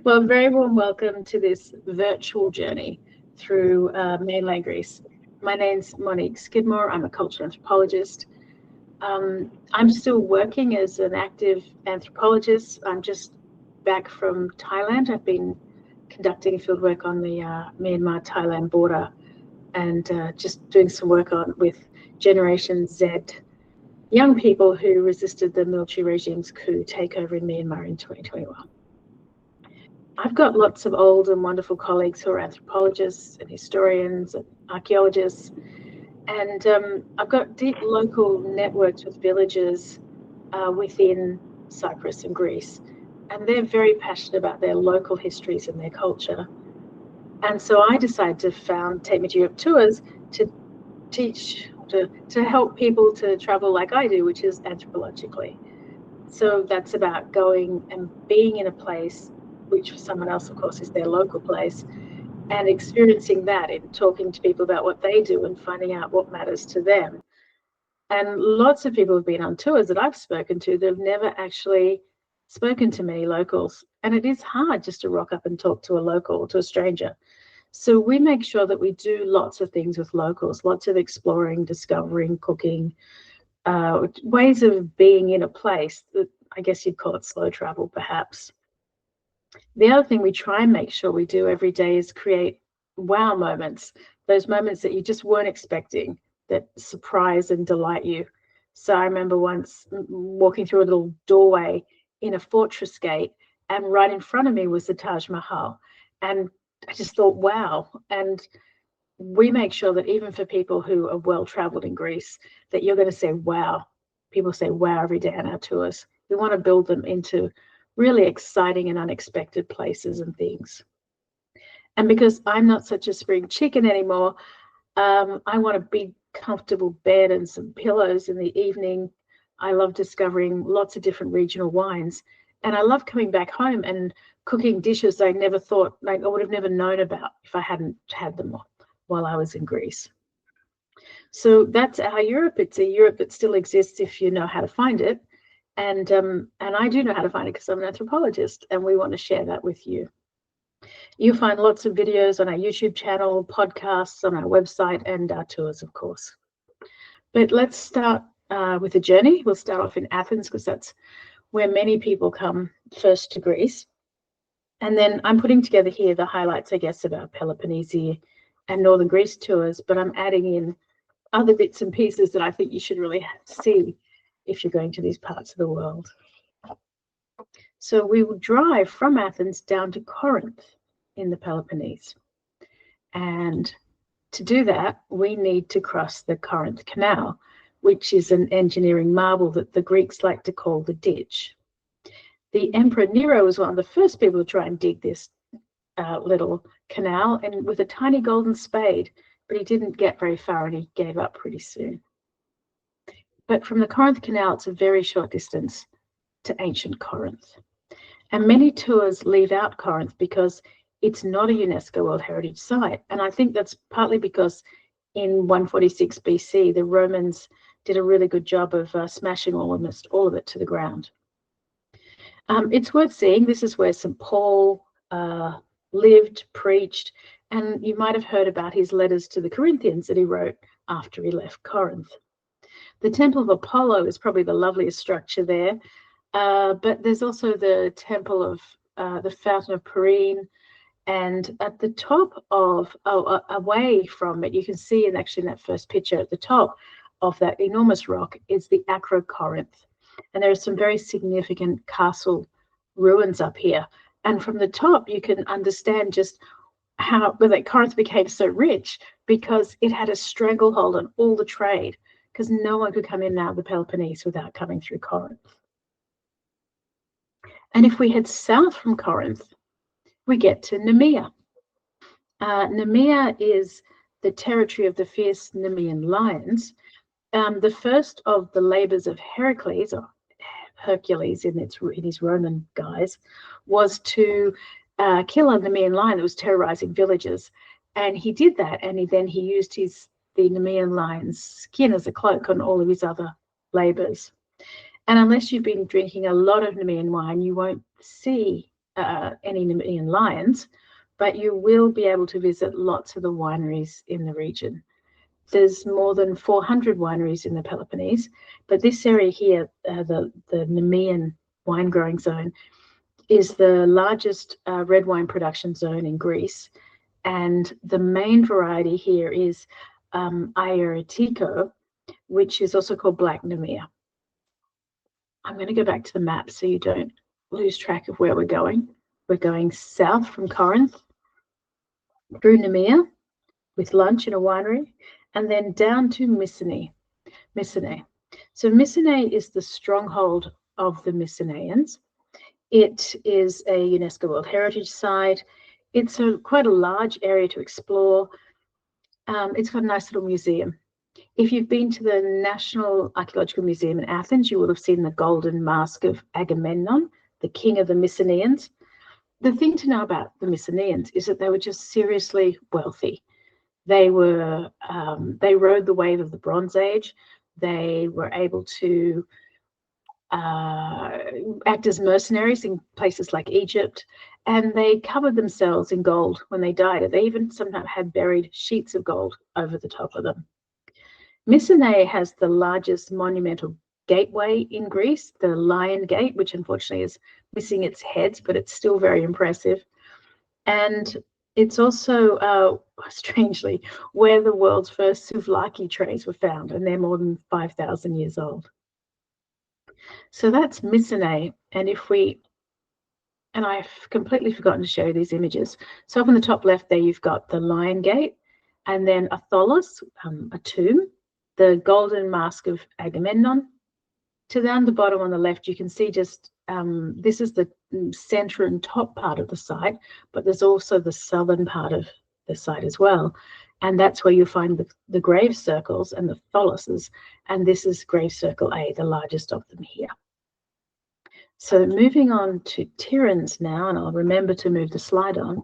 Well, very warm welcome to this virtual journey through mainland Greece. My name's Monique Skidmore. I'm a cultural anthropologist. I'm still working as an active anthropologist. I'm just back from Thailand. I've been conducting fieldwork on the Myanmar-Thailand border and just doing some work on with Generation Z, young people who resisted the military regime's coup takeover in Myanmar in 2021. I've got lots of old and wonderful colleagues who are anthropologists and historians and archaeologists, and I've got deep local networks with villages within Cyprus and Greece, and they're very passionate about their local histories and their culture. And so I decided to Take Me to Europe Tours to teach, to help people to travel like I do, which is anthropologically. So that's about going and being in a place which for someone else, of course, is their local place, and experiencing that in talking to people about what they do and finding out what matters to them. And lots of people have been on tours that I've spoken to that have never actually spoken to many locals. And it is hard just to rock up and talk to a local, to a stranger. So we make sure that we do lots of things with locals, lots of exploring, discovering, cooking, ways of being in a place that I guess you'd call it slow travel, perhaps. The other thing we try and make sure we do every day is create wow moments, those moments that you just weren't expecting, that surprise and delight you. So I remember once walking through a little doorway in a fortress gate, and right in front of me was the Taj Mahal. And I just thought, wow. And we make sure that even for people who are well-traveled in Greece, that you're going to say, wow. People say, wow, every day on our tours. We want to build them into really exciting and unexpected places and things. And because I'm not such a spring chicken anymore, I want a big, comfortable bed and some pillows in the evening. I love discovering lots of different regional wines. And I love coming back home and cooking dishes I never thought, like I would have never known about if I hadn't had them while I was in Greece. So that's our Europe. It's a Europe that still exists if you know how to find it. And I do know how to find it because I'm an anthropologist, and we want to share that with you. You'll find lots of videos on our YouTube channel, podcasts on our website, and our tours, of course. But let's start with a journey. We'll start off in Athens because that's where many people come first to Greece. And then I'm putting together here the highlights, I guess, of our Peloponnese and Northern Greece tours, but I'm adding in other bits and pieces that I think you should really see if you're going to these parts of the world. So we will drive from Athens down to Corinth in the Peloponnese. And to do that, we need to cross the Corinth Canal, which is an engineering marvel that the Greeks like to call the ditch. The Emperor Nero was one of the first people to try and dig this little canal, and with a tiny golden spade, but he didn't get very far and he gave up pretty soon. But from the Corinth Canal, it's a very short distance to ancient Corinth. And many tours leave out Corinth because it's not a UNESCO World Heritage Site. And I think that's partly because in 146 BC, the Romans did a really good job of smashing almost all of it to the ground. It's worth seeing. This is where St. Paul lived, preached, and you might have heard about his letters to the Corinthians that he wrote after he left Corinth. The Temple of Apollo is probably the loveliest structure there, but there's also the Temple of the Fountain of Pirene, and at the top of, away from it, you can see, and actually in that first picture at the top of that enormous rock is the Acrocorinth. And there are some very significant castle ruins up here. And from the top, you can understand just how Corinth became so rich, because it had a stranglehold on all the trade, because no one could come in now the Peloponnese without coming through Corinth. And if we head south from Corinth, we get to Nemea. Nemea is the territory of the fierce Nemean lions. The first of the labors of Heracles, or Hercules in his Roman guise, was to kill a Nemean lion that was terrorizing villages. And he did that, and he used the Nemean lion's skin as a cloak on all of his other labors. And unless you've been drinking a lot of Nemean wine, you won't see any Nemean lions, but you will be able to visit lots of the wineries in the region. There's more than 400 wineries in the Peloponnese, but this area here, the Nemean wine growing zone, is the largest red wine production zone in Greece. And the main variety here is Ieretico, which is also called Black Nemea. I'm going to go back to the map so you don't lose track of where we're going. We're going south from Corinth, through Nemea, with lunch in a winery, and then down to Mycenae. So Mycenae is the stronghold of the Mycenaeans. It is a UNESCO World Heritage Site. It's quite a large area to explore. It's got a nice little museum. If you've been to the National Archaeological Museum in Athens, you will have seen the golden mask of Agamemnon, the king of the Mycenaeans. The thing to know about the Mycenaeans is that they were just seriously wealthy. They were they rode the wave of the Bronze Age. They were able to act as mercenaries in places like Egypt, and they covered themselves in gold when they died. They even sometimes had buried sheets of gold over the top of them. Mycenae has the largest monumental gateway in Greece, the Lion Gate, which unfortunately is missing its heads, but it's still very impressive. And it's also, strangely, where the world's first souvlaki trays were found, and they're more than 5,000 years old. So that's Mycenae. And I've completely forgotten to show you these images. So up in the top left there, you've got the Lion Gate, and then a tholos, a tomb, the golden mask of Agamemnon. To down the bottom on the left, you can see just this is the center and top part of the site, but there's also the southern part of the site as well. And that's where you'll find the grave circles and the tholoses. And this is grave circle A, the largest of them here. So moving on to Tiryns now, and I'll remember to move the slide on.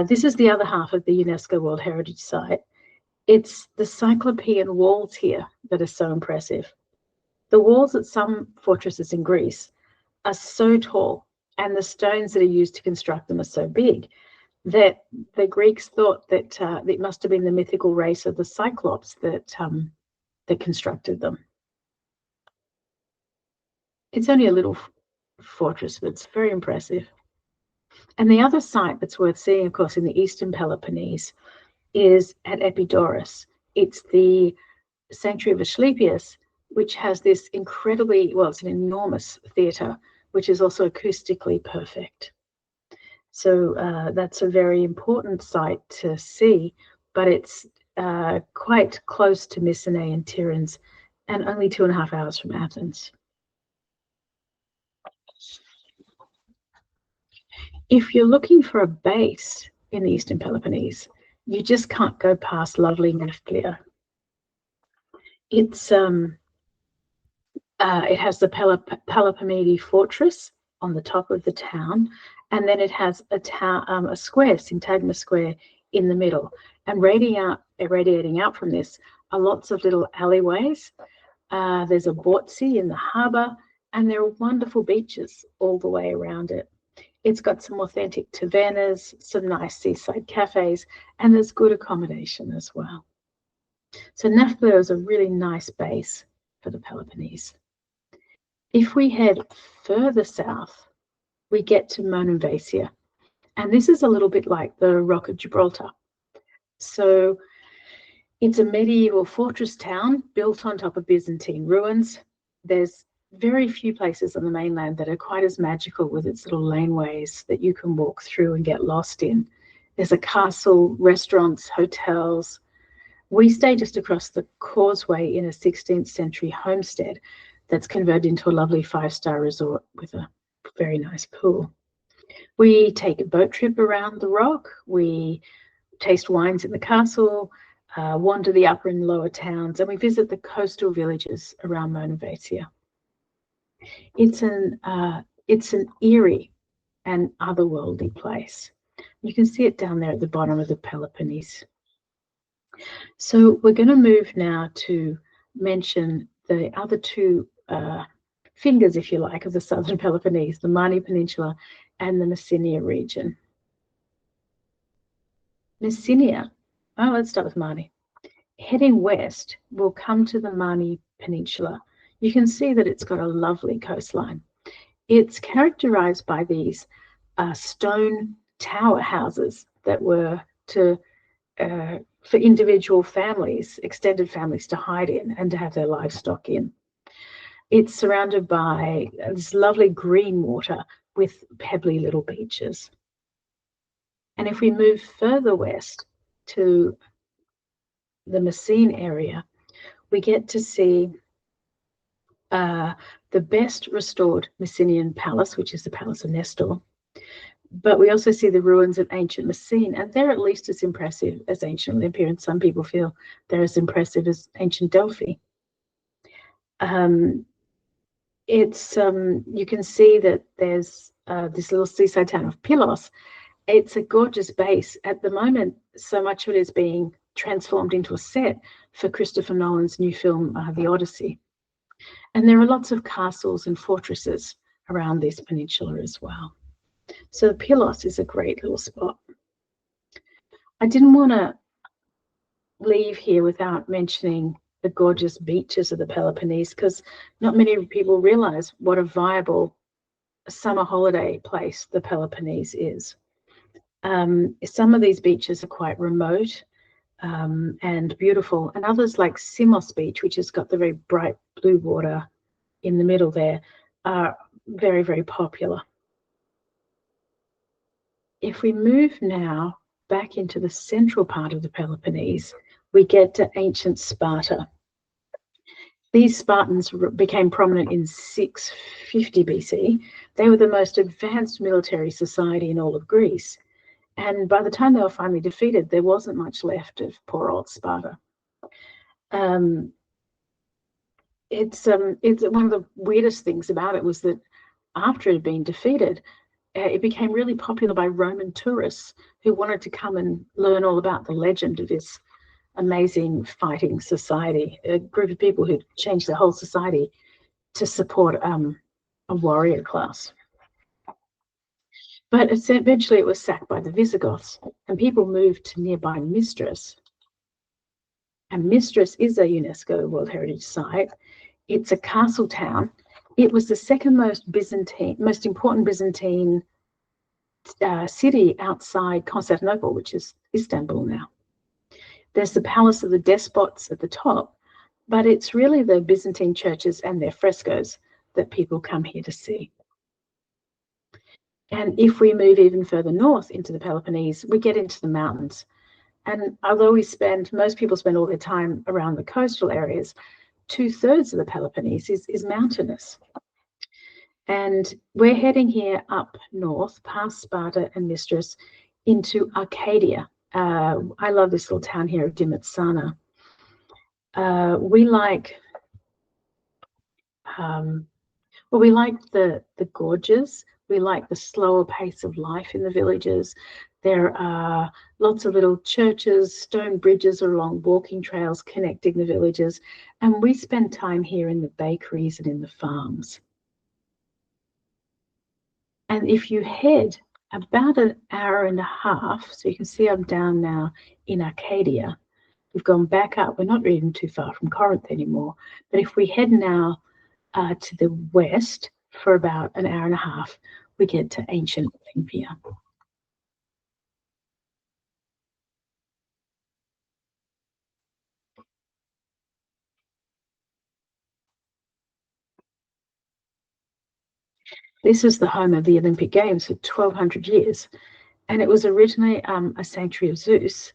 This is the other half of the UNESCO World Heritage Site. It's the Cyclopean walls here that are so impressive. The walls at some fortresses in Greece are so tall, and the stones that are used to construct them are so big, that the Greeks thought that it must have been the mythical race of the Cyclops that constructed them. It's only a little fortress, but it's very impressive. And the other site that's worth seeing, of course, in the Eastern Peloponnese is at Epidaurus. It's the sanctuary of Asclepius, which has this incredibly, well, it's an enormous theatre, which is also acoustically perfect. So that's a very important site to see, but it's quite close to Mycenae and Tiryns, and only 2.5 hours from Athens. If you're looking for a base in the Eastern Peloponnese, you just can't go past lovely Nefplia. It's it has the Peloponnese fortress on the top of the town, and then it has a square, Syntagma Square, in the middle. And radiating out from this are lots of little alleyways. There's a Bortzi in the harbour, and there are wonderful beaches all the way around it. It's got some authentic tavernas, some nice seaside cafes, and there's good accommodation as well. So Nafplia is a really nice base for the Peloponnese. If we head further south, we get to Monemvasia, and this is a little bit like the Rock of Gibraltar. So it's a medieval fortress town built on top of Byzantine ruins. There's very few places on the mainland that are quite as magical with its little laneways that you can walk through and get lost in. There's a castle, restaurants, hotels. We stay just across the causeway in a 16th century homestead that's converted into a lovely 5-star resort with a very nice pool. We take a boat trip around the rock. We taste wines in the castle, wander the upper and lower towns, and we visit the coastal villages around Monemvasia. It's an eerie and otherworldly place. You can see it down there at the bottom of the Peloponnese. So we're going to move now to mention the other two fingers, if you like, of the southern Peloponnese, the Mani Peninsula and the Messina region. Messina, let's start with Mani. Heading west, we'll come to the Mani Peninsula. You can see that it's got a lovely coastline. It's characterized by these stone tower houses that were for individual families, extended families, to hide in and to have their livestock in. It's surrounded by this lovely green water with pebbly little beaches. And if we move further west to the Messine area, we get to see the best restored Messinian palace, which is the Palace of Nestor. But we also see the ruins of ancient Messene, and they're at least as impressive as ancient Olympia, and some people feel they're as impressive as ancient Delphi. You can see that there's this little seaside town of Pylos. It's a gorgeous base. At the moment, so much of it is being transformed into a set for Christopher Nolan's new film, The Odyssey. And there are lots of castles and fortresses around this peninsula as well. So Pylos is a great little spot. I didn't want to leave here without mentioning the gorgeous beaches of the Peloponnese, because not many people realize what a viable summer holiday place the Peloponnese is. Some of these beaches are quite remote and beautiful, and others, like Simos Beach, which has got the very bright blue water in the middle there, are very, very popular. If we move now back into the central part of the Peloponnese, we get to ancient Sparta. These Spartans became prominent in 650 BC. They were the most advanced military society in all of Greece. And by the time they were finally defeated, there wasn't much left of poor old Sparta. It's one of the weirdest things about it was that after it had been defeated, it became really popular by Roman tourists who wanted to come and learn all about the legend of this amazing fighting society, a group of people who changed their whole society to support a warrior class. But eventually it was sacked by the Visigoths, and people moved to nearby Mistras. And Mistras is a UNESCO World Heritage Site. It's a castle town. It was the second most important Byzantine city outside Constantinople, which is Istanbul now. There's the Palace of the Despots at the top, but it's really the Byzantine churches and their frescoes that people come here to see. And if we move even further north into the Peloponnese, we get into the mountains. And although most people spend all their time around the coastal areas, 2/3 of the Peloponnese is mountainous. And we're heading here up north, past Sparta and Mistras, into Arcadia. I love this little town here of Dimitsana. We like the gorges. We like the slower pace of life in the villages. There are lots of little churches, stone bridges along walking trails connecting the villages. And we spend time here in the bakeries and in the farms. And if you head about an hour and a half, so you can see I'm down now in Arcadia, we've gone back up. We're not even too far from Corinth anymore. But if we head now to the west for about an hour and a half, we get to ancient Olympia. This is the home of the Olympic Games for 1,200 years. And it was originally a sanctuary of Zeus.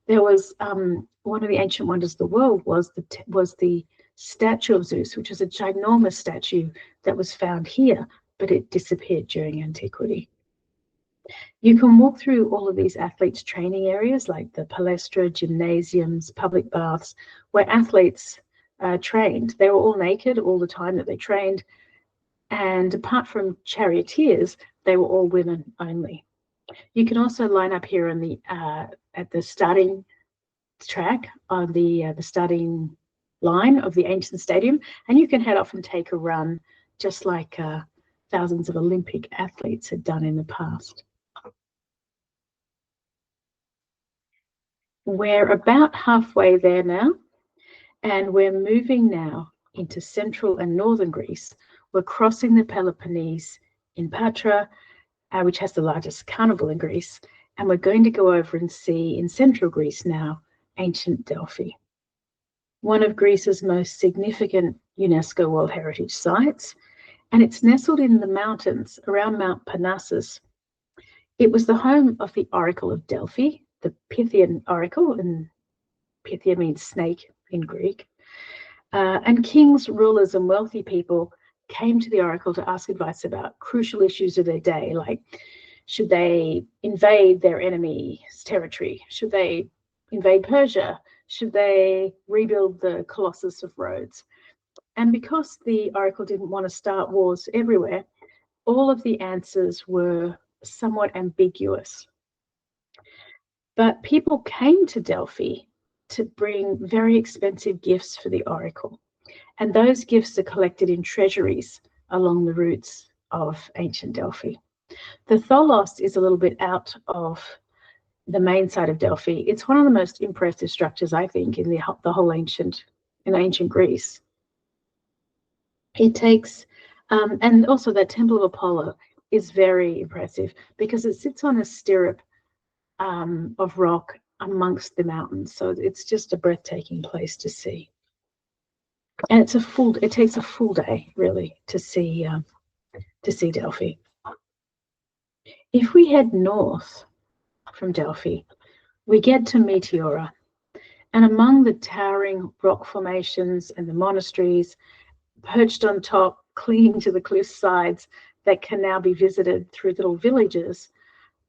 There was one of the ancient wonders of the world was the statue of Zeus, which was a ginormous statue that was found here, but it disappeared during antiquity. You can walk through all of these athletes' training areas like the palestra, gymnasiums, public baths, where athletes trained. They were all naked all the time that they trained. And apart from charioteers, they were all women only. You can also line up here on at the starting track on the starting line of the ancient stadium, and you can head off and take a run, just like thousands of Olympic athletes had done in the past. We're about halfway there now, and we're moving now into central and northern Greece. We're crossing the Peloponnese in Patra, which has the largest carnival in Greece, and we're going to go over and see in central Greece now ancient Delphi, one of Greece's most significant UNESCO World Heritage Sites, and it's nestled in the mountains around Mount Parnassus. It was the home of the Oracle of Delphi, the Pythian oracle, and Pythia means snake in Greek. And kings, rulers, and wealthy people came to the oracle to ask advice about crucial issues of their day, like should they invade their enemy's territory? Should they invade Persia? Should they rebuild the Colossus of Rhodes? And because the oracle didn't want to start wars everywhere, all of the answers were somewhat ambiguous. But people came to Delphi to bring very expensive gifts for the oracle. And those gifts are collected in treasuries along the routes of ancient Delphi. The Tholos is a little bit out of the main side of Delphi. It's one of the most impressive structures, I think, in the whole ancient Greece. It takes, and also the Temple of Apollo is very impressive because it sits on a stirrup of rock amongst the mountains. So it's just a breathtaking place to see. And it takes a full day really to see Delphi. If we head north from Delphi, we get to Meteora. And among the towering rock formations and the monasteries, perched on top, clinging to the cliff sides that can now be visited through little villages,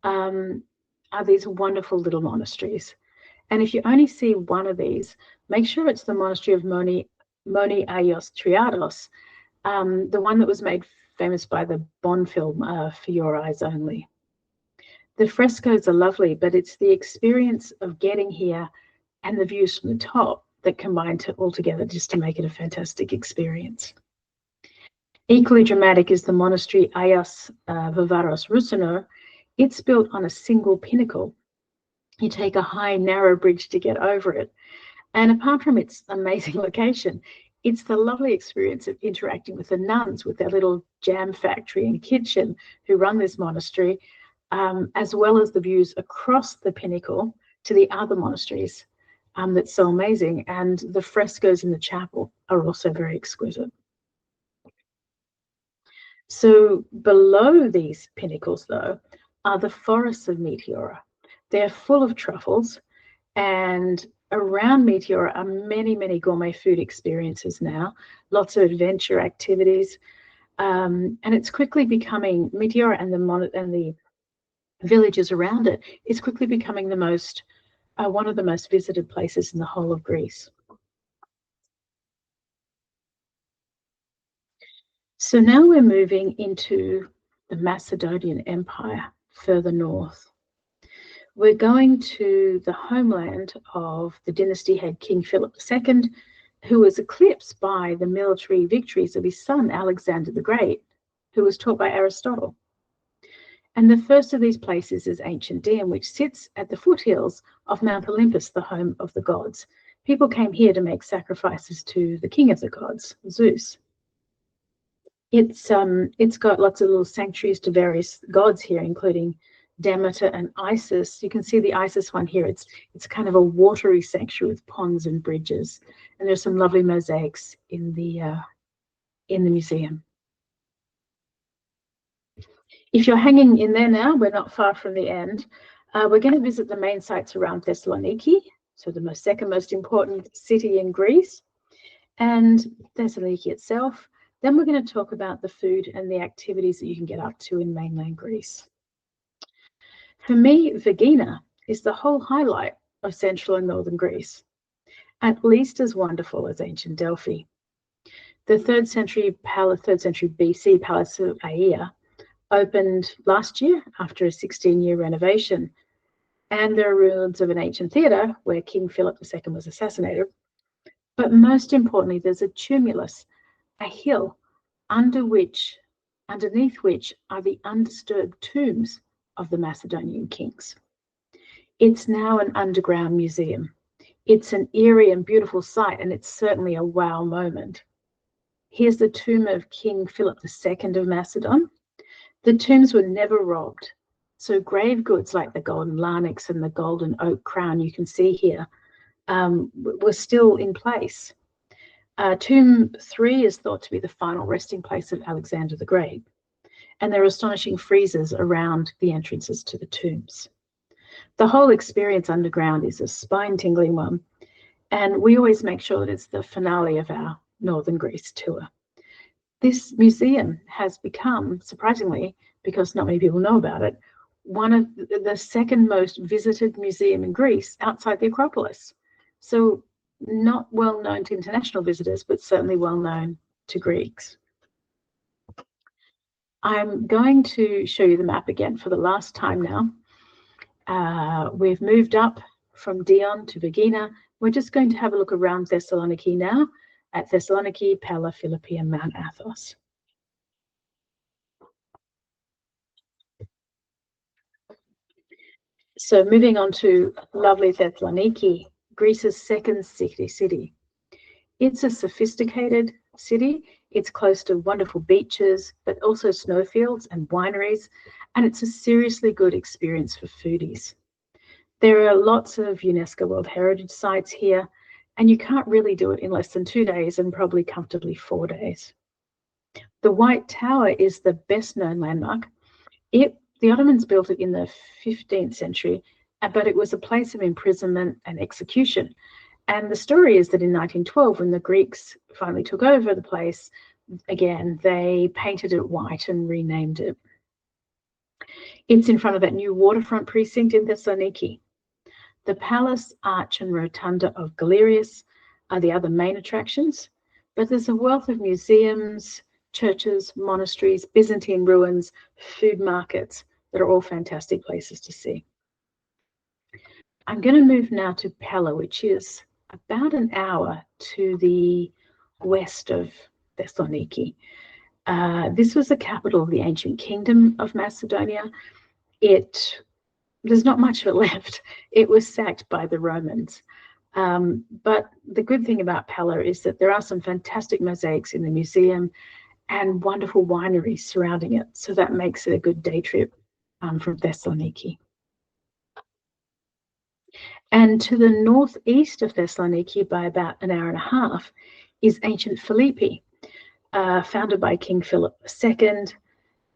are these wonderful little monasteries. And if you only see one of these, make sure it's the monastery of Moni Aios Triados, the one that was made famous by the Bond film, For Your Eyes Only. The frescoes are lovely, but it's the experience of getting here and the views from the top that combine all together just to make it a fantastic experience. Equally dramatic is the monastery Aios Vivaros Rousseau. It's built on a single pinnacle. You take a high, narrow bridge to get over it. And apart from its amazing location, it's the lovely experience of interacting with the nuns with their little jam factory and kitchen who run this monastery, as well as the views across the pinnacle to the other monasteries. That's so amazing. And the frescoes in the chapel are also very exquisite. So below these pinnacles, though, are the forests of Meteora. They're full of truffles, and around Meteora are many, many gourmet food experiences now, lots of adventure activities, and it's quickly becoming, Meteora and the villages around it is quickly becoming one of the most visited places in the whole of Greece. So now we're moving into the Macedonian Empire further north. We're going to the homeland of the dynasty head King Philip II, who was eclipsed by the military victories of his son Alexander the Great, who was taught by Aristotle. And the first of these places is ancient Dium, which sits at the foothills of Mount Olympus, the home of the gods. People came here to make sacrifices to the king of the gods, Zeus. It's got lots of little sanctuaries to various gods here, including Demeter and Isis. You can see the Isis one here. It's kind of a watery sanctuary with ponds and bridges, and there's some lovely mosaics in the museum. If you're hanging in there now, we're not far from the end. We're going to visit the main sites around Thessaloniki, so the second most important city in Greece, and Thessaloniki itself. Then we're going to talk about the food and the activities that you can get up to in mainland Greece. For me, Vergina is the whole highlight of central and northern Greece, at least as wonderful as ancient Delphi. The 3rd century BC Palace of Aea opened last year after a 16-year renovation, and there are ruins of an ancient theatre where King Philip II was assassinated. But most importantly, there's a tumulus, a hill under which underneath which are the undisturbed tombs of the Macedonian kings. It's now an underground museum. It's an eerie and beautiful sight, and it's certainly a wow moment. Here's the tomb of King Philip II of Macedon. The tombs were never robbed, so grave goods like the golden larynx and the golden oak crown you can see here were still in place. Tomb 3 is thought to be the final resting place of Alexander the Great, and there are astonishing friezes around the entrances to the tombs. The whole experience underground is a spine-tingling one, and we always make sure that it's the finale of our Northern Greece tour. This museum has become, surprisingly, because not many people know about it, one of the second most visited museum in Greece outside the Acropolis. So not well known to international visitors, but certainly well known to Greeks. I'm going to show you the map again for the last time now. We've moved up from Dion to Vergina. We're just going to have a look around Thessaloniki now, at Thessaloniki, Pella, Philippi, and Mount Athos. So moving on to lovely Thessaloniki, Greece's second city. It's a sophisticated city. It's close to wonderful beaches, but also snowfields and wineries, and it's a seriously good experience for foodies. There are lots of UNESCO World Heritage sites here, and you can't really do it in less than 2 days and probably comfortably 4 days. The White Tower is the best known landmark. The Ottomans built it in the 15th century, but it was a place of imprisonment and execution. And the story is that in 1912, when the Greeks finally took over the place, again, they painted it white and renamed it. It's in front of that new waterfront precinct in Thessaloniki. The palace, arch, and rotunda of Galerius are the other main attractions, but there's a wealth of museums, churches, monasteries, Byzantine ruins, food markets that are all fantastic places to see. I'm going to move now to Pella, which is about an hour to the west of Thessaloniki. This was the capital of the ancient kingdom of Macedonia. There's not much of it left. It was sacked by the Romans. But the good thing about Pella is that there are some fantastic mosaics in the museum and wonderful wineries surrounding it. So that makes it a good day trip from Thessaloniki. And to the northeast of Thessaloniki by about an hour and a half is ancient Philippi, founded by King Philip II.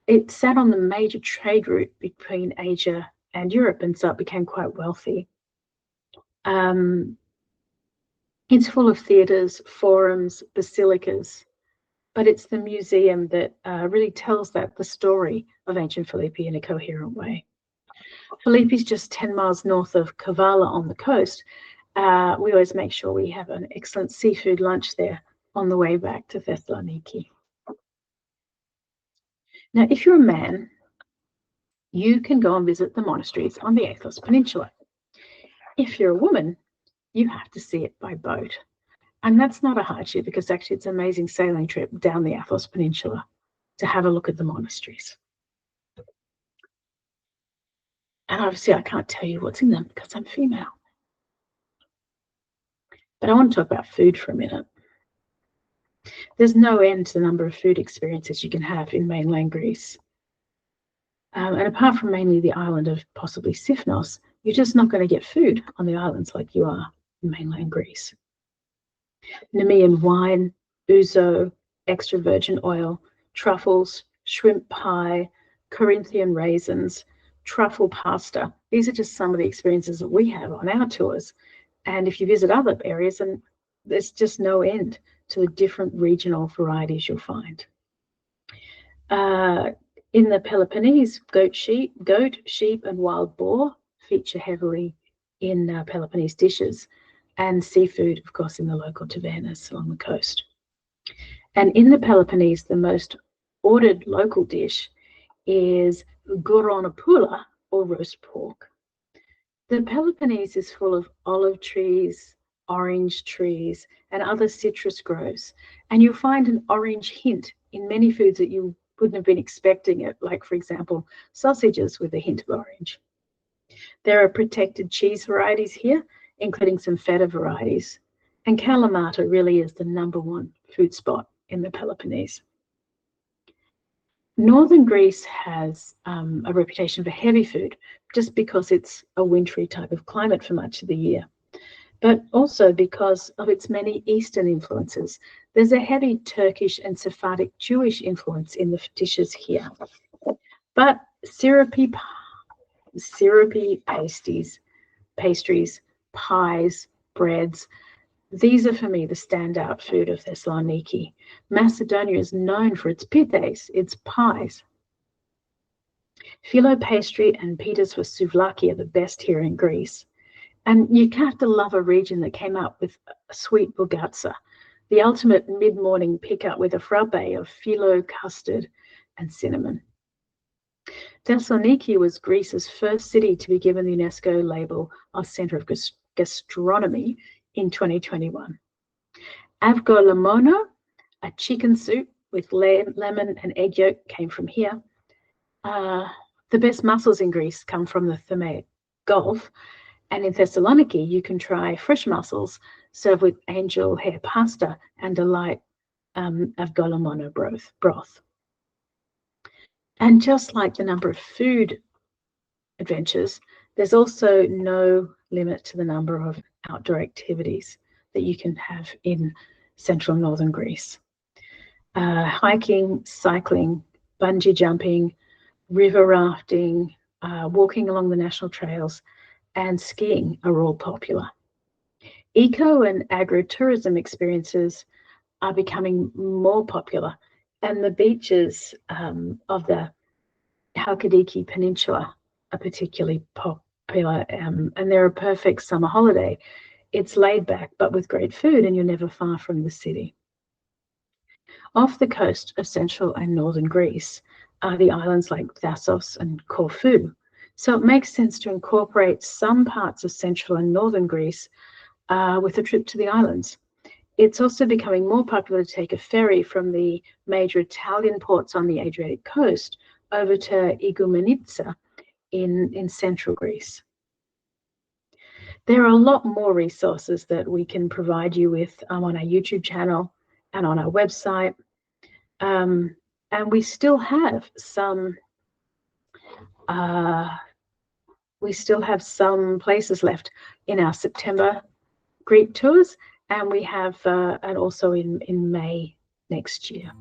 It sat on the major trade route between Asia and Europe, and so it became quite wealthy. It's full of theatres, forums, basilicas, but it's the museum that really tells the story of ancient Philippi in a coherent way. Philippi is just 10 miles north of Kavala on the coast. We always make sure we have an excellent seafood lunch there on the way back to Thessaloniki. Now, if you're a man, you can go and visit the monasteries on the Athos Peninsula. If you're a woman, you have to see it by boat. And that's not a hardship because actually it's an amazing sailing trip down the Athos Peninsula to have a look at the monasteries. And obviously I can't tell you what's in them because I'm female. But I want to talk about food for a minute. There's no end to the number of food experiences you can have in mainland Greece. And apart from mainly the island of possibly Sifnos, you're just not going to get food on the islands like you are in mainland Greece. Nemean wine, ouzo, extra virgin oil, truffles, shrimp pie, Corinthian raisins, truffle pasta. These are just some of the experiences that we have on our tours. And if you visit other areas, and there's just no end to the different regional varieties you'll find. In the Peloponnese, goat, sheep, and wild boar feature heavily in Peloponnese dishes, and seafood, of course, in the local tavernas along the coast. And in the Peloponnese, the most ordered local dish is gouronopula, or roast pork. The Peloponnese is full of olive trees, orange trees, and other citrus groves, and you'll find an orange hint in many foods that you wouldn't have been expecting it, like, for example, sausages with a hint of orange. There are protected cheese varieties here, including some feta varieties, and Kalamata really is the #1 food spot in the Peloponnese. Northern Greece has a reputation for heavy food just because it's a wintry type of climate for much of the year, but also because of its many Eastern influences. There's a heavy Turkish and Sephardic Jewish influence in the dishes here. But syrupy pastries, pies, breads, these are for me the standout food of Thessaloniki. Macedonia is known for its pithes, its pies. Phyllo pastry and pitas for souvlaki are the best here in Greece. And you have to love a region that came up with a sweet bogatsa, the ultimate mid-morning pick-up with a frappe of phyllo custard and cinnamon. Thessaloniki was Greece's first city to be given the UNESCO label of Centre of Gastronomy in 2021. Avgolamono, a chicken soup with lemon and egg yolk, came from here. The best mussels in Greece come from the Thermaic Gulf, and in Thessaloniki you can try fresh mussels served with angel hair pasta and a light avgolamono broth. And just like the number of food adventures, there's also no limit to the number of outdoor activities that you can have in central northern Greece. Hiking, cycling, bungee jumping, river rafting, walking along the national trails, and skiing are all popular. Eco and agritourism experiences are becoming more popular, and the beaches of the Halkidiki Peninsula are particularly popular, and they're a perfect summer holiday. It's laid back, but with great food, and you're never far from the city. Off the coast of central and northern Greece are the islands like Thassos and Corfu. So it makes sense to incorporate some parts of central and northern Greece with a trip to the islands. It's also becoming more popular to take a ferry from the major Italian ports on the Adriatic coast over to Igoumenitsa in central Greece. There are a lot more resources that we can provide you with on our YouTube channel and on our website. And we still have some places left in our September Greek tours, and we have and also in May next year.